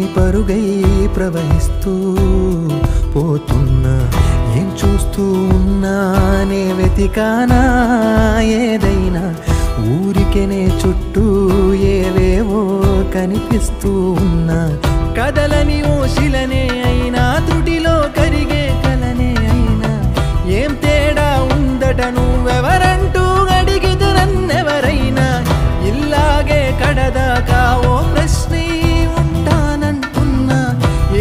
లేని పరుగై ప్రవహిస్తూ పోతున్నా. ఏం చూస్తూ ఉన్నానే వెతికానా ఏదైనా, ఊరికెనే చుట్టూ ఏవేవో కనిపిస్తూ ఉన్నా. కదలని ఓశిలనే అయినా, త్రుటిలో కరిగే కలనే అయినా, ఏం తేడా ఉందట నువ్వెవరంటూ అడిగితే నన్నెవరైనా. ఇల్లాగే కడదాకా ఓ ప్రశ్నే ఉంటానంటున్నా.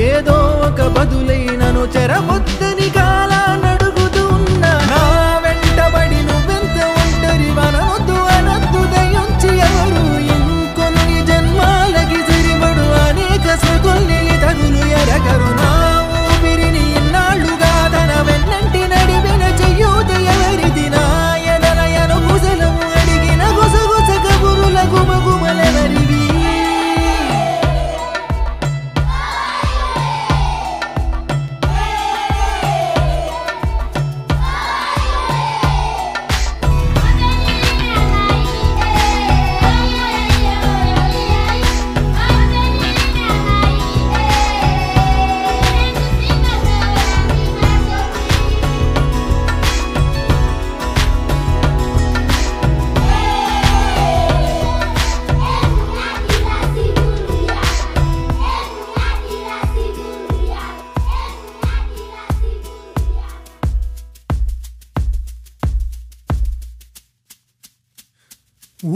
ఏదో ఒక బదులైనను చెరబొద్దని కాలానడుగుతూ ఉన్నా. నా వెంటబడి నువ్వెంత ఒంటరి వనవద్దు అనద్దు దయించి ఎవరు. ఇంకొన్ని జన్మాలకి సరిపడు అనేక స్మృతుల్ని తగులు ఎరగరు. నా ఊపిరిని ఇన్నాళ్ళుగా తన వెన్నంటి నడిపిన చెయ్యూత ఎవరిది. నా ఎదలయను గుసలము అడిగిన గుసగుస కబురుల గుమగుమలెవరివి.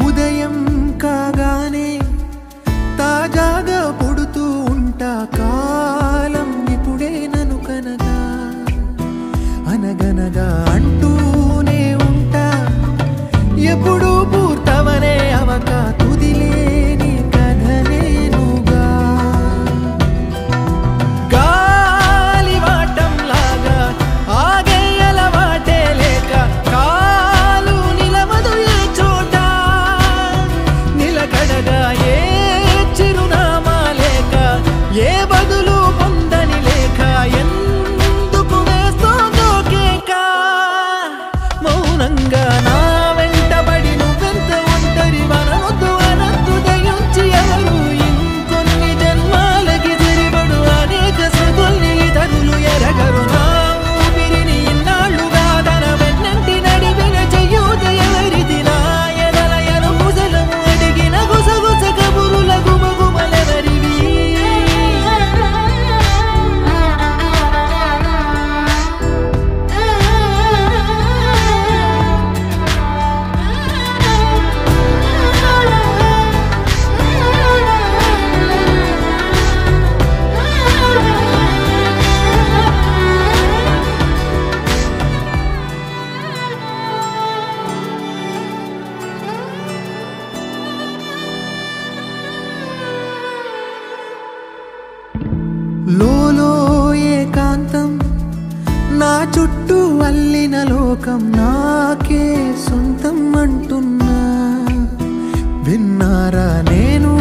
ఉదయం కాగానే తాజాగా పుడుతూ ఉంటా. కాలం ఇప్పుడే నన్ను కనగా అనగనగా అంటూనే ఉంటా. ఎప్పుడు పూర్తవనే అవక తుదిలేని కథనేనుగా. గాలి వాటంలాగా ఆగే అలవాటే లేక, కాలు నిలవదు ఏ చోట. నిలకడగా ఏ చిరునామా లేక, ఏ బదులు పొందని లేక, ఎందుకు వేస్తోందో కేక. మౌనంగా నా వెంటబడి నువ్వెంత ఒంటరి వనవద్దు అనద్దు దయించి ఎవరు. ఇంకొన్ని జన్మాలకి సరిపడు అనేక స్మృతుల్ని తగులు ఎరగరు. నా ఊపిరిని ఇన్నాళ్ళుగా తన వెన్నంటి నడిపిన చెయ్యూత ఎవరిది. నా ఎదలయను గుసలము అడిగిన గుసగుస కబురుల గుమగుమలెవరివి. లోలో ఏకాంతం, నా చుట్టూ అల్లిన లోకం నాకే సొంతం అంటున్నా. విన్నారా నేను